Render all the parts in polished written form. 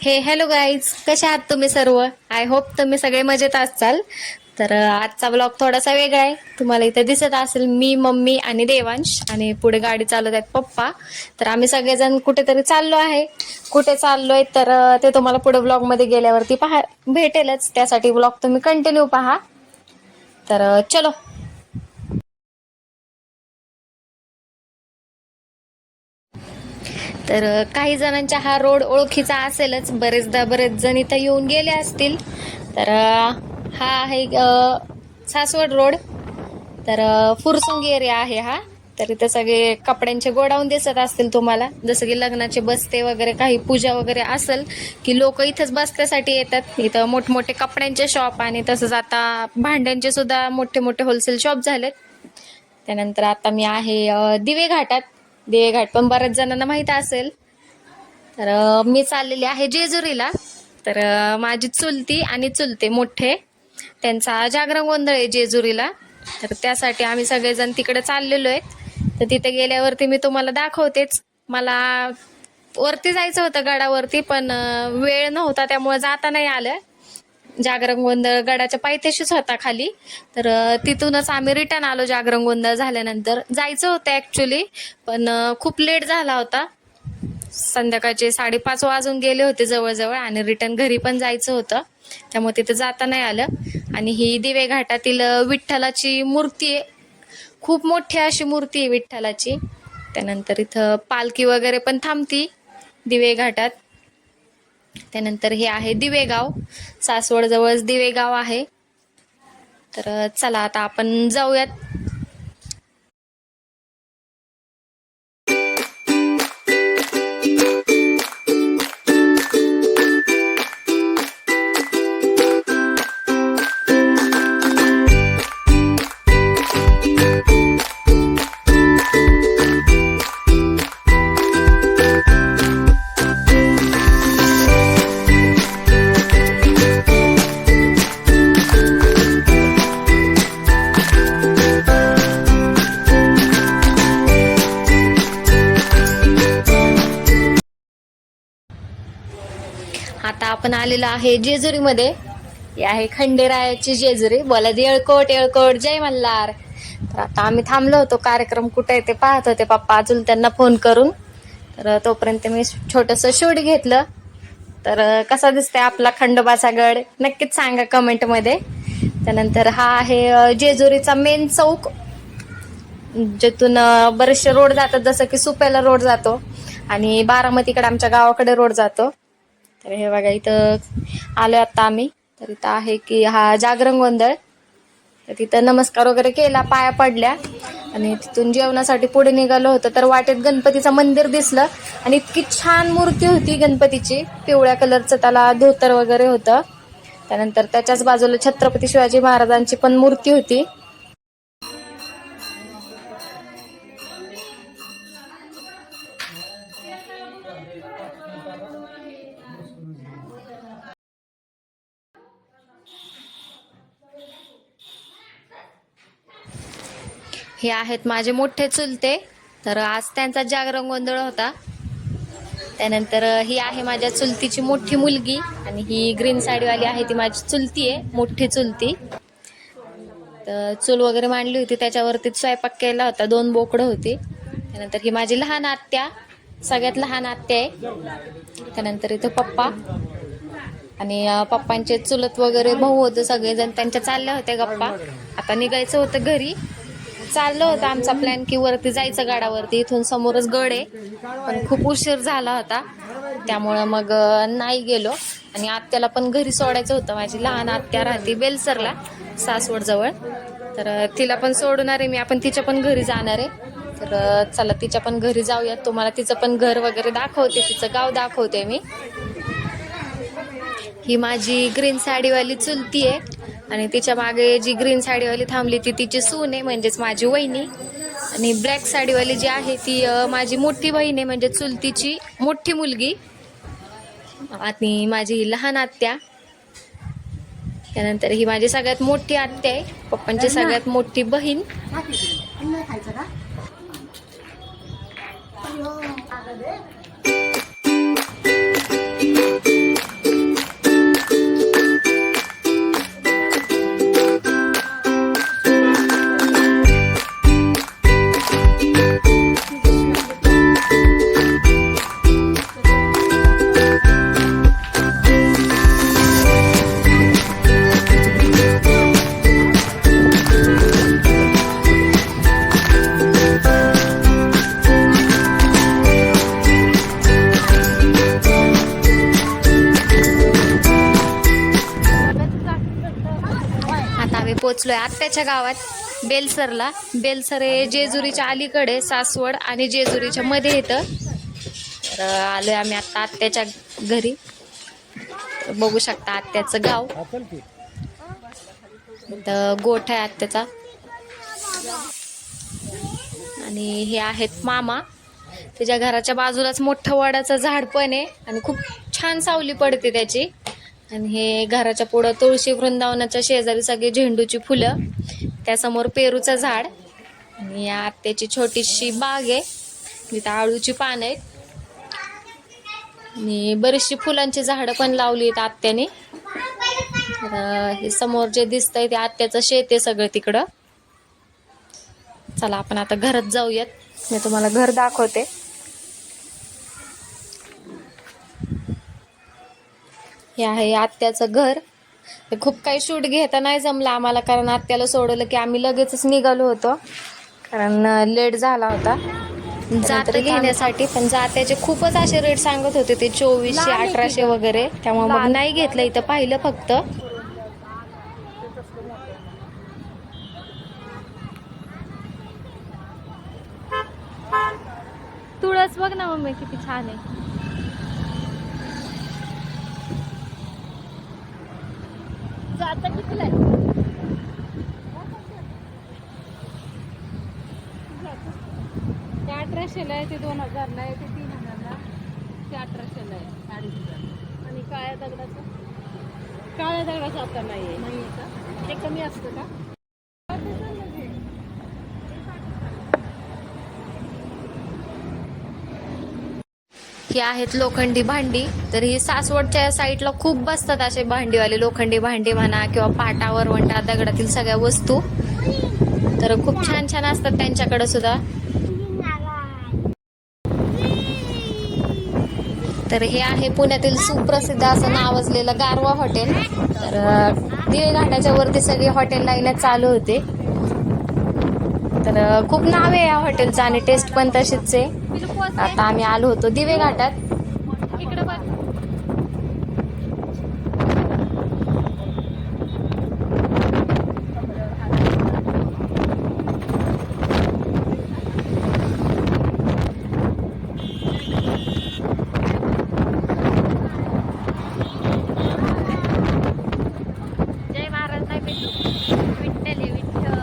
Hello guys, कशा आहात तुम्ही सर्व? आय होप तुम्ही सगळे मजेत असाल. तर आजचा ब्लॉग थोडासा वेगळा आहे. तुम्हाला इथे दिसत असेल मी, मम्मी आणि देवांश, आणि पुढे गाडी चालवत आहेत पप्पा. तर आम्ही सगळेजण कुठेतरी चाललो आहे. कुठे चाललोय तर ते तुम्हाला पुढे ब्लॉग मध्ये गेल्यावरती भेटेलच. त्यासाठी ब्लॉग तुम्ही कंटिन्यू पहा. तर चलो. तर काही जणांच्या हा रोड ओळखीचा असेलच, बरेच जण इथं येऊन गेले असतील. तर हा आहे सासवड रोड. तर फुरसुंगी एरिया आहे हा. तर इथं सगळे कपड्यांचे गोडाऊन दिसत असतील तुम्हाला, जसं की लग्नाचे बसते वगैरे, काही पूजा वगैरे असेल की लोक इथंच बसण्यासाठी येतात. इथं मोठमोठे कपड्यांचे शॉप आणि तसंच आता भांड्यांचे सुद्धा मोठे मोठे होलसेल शॉप झालेत. त्यानंतर आता मी आहे दिवे घाटात. दिवे घाट पण बऱ्याच जणांना माहित असेल. तर मी चाललेली आहे जेजुरीला. तर माझी चुलती आणि चुलते मोठे, त्यांचा जागरण गोंधळ आहे जेजुरीला. तर त्यासाठी आम्ही सगळेजण तिकडे चाललेलो आहेत. तर तिथे गेल्यावरती मी तुम्हाला दाखवतेच. मला वरती जायचं होतं गडावरती, पण वेळ नव्हता, त्यामुळे जाता नाही आलं. जागरण गोंधळ गडाच्या पायथ्याशीच होता खाली. तर तिथूनच आम्ही रिटर्न आलो. जागरण गोंधळ झाल्यानंतर जायचं होतं ऍक्च्युली, पण खूप लेट झाला होता. संध्याकाळचे 5:30 वाजून गेले होते जवळजवळ, आणि रिटर्न घरी पण जायचं होतं, त्यामुळे तिथे जाता नाही आलं. आणि ही दिवे घाटातील विठ्ठलाची मूर्ती आहे. खूप मोठी अशी मूर्ती आहे विठ्ठलाची. त्यानंतर इथं पालखी वगैरे पण थांबती दिवे घाटात. त्यानंतर हे आहे दिवेगाव. सासवड जवळच दिवेगाव आहे. तर चला आता आपण जाऊयात. आता आपण आलेलो आहे जेजुरीमध्ये. ही आहे खंडेरायाची जेजुरी. बोलायची येळकोट येळकोट जय मल्हार. तर आता आम्ही थांबलो होतो, कार्यक्रम कुठे आहे ते पाहत होते पप्पा अजून त्यांना फोन करून. तर तोपर्यंत मी छोटस शूट घेतलं. तर कसा दिसतंय आपला खंडोबाचा गड नक्कीच सांगा कमेंट मध्ये. त्यानंतर हा आहे जेजुरीचा मेन चौक, जिथून बरेचसे रोड जातात, जसं की सुप्याला रोड जातो आणि बारामतीकडे आमच्या गावाकडे रोड जातो. तर हे बघा, इथं आलोय आता आम्ही. तर इथं आहे की हा जागरण गोंधळ. तर तिथं नमस्कार वगैरे केला, पाया पडल्या, आणि तिथून जेवणासाठी पुढे निघालो होतो. तर वाटेत गणपतीचं मंदिर दिसलं, आणि इतकी छान मूर्ती होती गणपतीची. पिवळ्या कलरचं त्याला धोतर वगैरे होतं. त्यानंतर त्याच्याच बाजूला छत्रपती शिवाजी महाराजांची पण मूर्ती होती. हे आहेत माझे मोठे चुलते. तर आज त्यांचा जागरण गोंधळ होता. त्यानंतर ही आहे माझ्या चुलतीची मोठी मुलगी, आणि ही ग्रीन साडीवाली आहे ती माझी चुलती आहे, मोठी चुलती. तर चूल वगैरे मांडली होती, त्याच्यावरती स्वयंपाक केला होता. 2 बोकडं होती. त्यानंतर ही माझी लहान आत्या, सगळ्यात लहान आत्या आहे. त्यानंतर इथं पप्पा आणि पप्पांचे चुलत वगैरे भाऊ होते सगळेजण, त्यांच्या चालल्या होत्या गप्पा. आता निघायचं होतं घरी. चाललं होतं आमचा प्लॅन की वरती जायचं गडावरती. इथून समोरच गड आहे, पण खूप उशीर झाला होता, त्यामुळं मग नाही गेलो. आणि आत्याला पण घरी सोडायचं होतं. माझी लहान आत्या राहते बेलसरला, सासवड जवळ. तर तिला पण सोडणार आहे मी. आपण तिच्या पण घरी जाणार आहे. तर चला तिच्या पण घरी जाऊयात. तुम्हाला तिचं पण घर वगैरे दाखवते, तिचं गाव दाखवते मी. ही माझी ग्रीन साडीवाली चुलती आहे, आणि तिच्या मागे जी ग्रीन साडीवाली थांबली ती तिची सून आहे, म्हणजेच माझी वहिनी. आणि ब्लॅक साडीवाली जी आहे ती माझी मोठी बहीण आहे, म्हणजे चुलतीची मोठी मुलगी. आणि माझी ही लहान आत्या. त्यानंतर ही माझी सगळ्यात मोठी आत्या आहे, पप्पांची सगळ्यात मोठी बहीण. पोचलोय आत्याच्या गावात बेलसरला. बेलसर हे जेजुरीच्या अलीकडे, सासवड आणि जेजुरीच्या मध्ये येतं. तर आलोय आम्ही आता आत्याच्या घरी. बघू शकता आत्याचं गाव. तर गोठ आहे आत्याचा. आणि हे आहेत मामा. त्याच्या घराच्या बाजूलाच मोठं वडाचं झाड पण आहे आणि खूप छान सावली पडते त्याची. आणि हे घराच्या पुढं तुळशी वृंदावनाच्या शेजारी सगळे झेंडूची फुलं, त्यासमोर पेरूचं झाड आणि या आत्याची छोटीशी बाग आहे. इथं आळूची पानं आहेत आणि बरीचशी फुलांची झाडं पण लावली आहेत आत्याने. तर हे समोर जे दिसतंय ते आत्याचं शेत आहे सगळं तिकडं. चला आपण आता घरात जाऊयात, मी तुम्हाला घर दाखवते. हे आहे आत्याचं घर. खूप काही शूट घेता नाही जमलं आम्हाला, कारण आत्याला सोडवलं की आम्ही लगेचच निघालो होतो, कारण लेट झाला होता जात घेण्यासाठी. पण जात्याचे खूपच असे रेट सांगत होते ते 2400 1800 वगैरे, त्यामुळे मग नाही घेतलं. इथं पाहिलं फक्त. तुळस बघ ना मम्मी किती छान आहे. आता कितीला आहे? ते 1800ला आहे, ते 2000ला आहे, ते 3000ला, ते 1800ला आहे, 2500. आणि काळ्या दगडाचं आता नाही आहे का? ते कमी असतं का? ही आहेत लोखंडी भांडी. तर ही सासवडच्या साईडला खूप बसतात असे भांडीवाले, लोखंडी भांडी म्हणा किंवा पाटावर वंटा दगडातील सगळ्या वस्तू. तर खूप छान छान असतात त्यांच्याकडे सुद्धा. तर हे आहे पुण्यातील सुप्रसिद्ध असं नावाजलेलं गारवा हॉटेल. तर दिवे घाटाच्या वरती सगळी हॉटेल लाईन चालू होते. तर खूप नाव आहे या हॉटेलचं आणि टेस्ट पण तशीच आहे. आता आम्ही आलो होतो दिवे घाटात. इकडे बघ. जय महाराज नाही भेटू. विठ्ठल आहे विठ्ठल.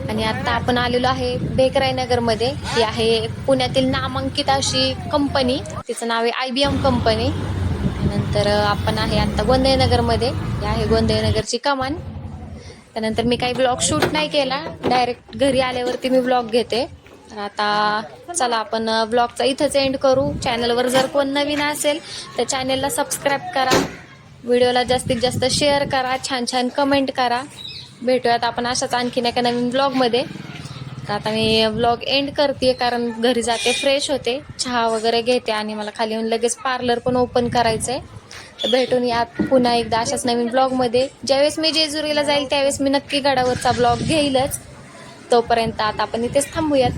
आणि आता आपण आलेलो आहे बेकराई नगरमध्ये. ही आहे पुण्यातील नामांकित अशी कंपनी, तिचं नाव आहे IBM कंपनी. त्यानंतर आपण आहे आता गोंदे नगरमध्ये. ही आहे गोंदे नगरची कमान. त्यानंतर मी काही ब्लॉग शूट नाही केला, डायरेक्ट घरी आल्यावरती मी ब्लॉग घेते. तर आता चला आपण ब्लॉगचा इथंच एंड करू. चॅनलवर जर कोण नवीन असेल तर चॅनलला सबस्क्राईब करा, व्हिडिओला जास्तीत जास्त शेअर करा, छान छान कमेंट करा. भेटूयात आपण अशाच आणखीन एका नवीन ब्लॉगमध्ये. तर आता मी ब्लॉग एंड करते, कारण घरी जाते, फ्रेश होते, चहा वगैरे घेते आणि मला खाली येऊन लगेच पार्लर पण ओपन करायचं आहे. तर भेटून या पुन्हा एकदा अशाच नवीन ब्लॉगमध्ये. ज्यावेळेस मी जेजुरीला जाईल त्यावेळेस मी नक्की गडावरचा ब्लॉग घेईलच. तोपर्यंत आता आपण इथेच थांबूयात.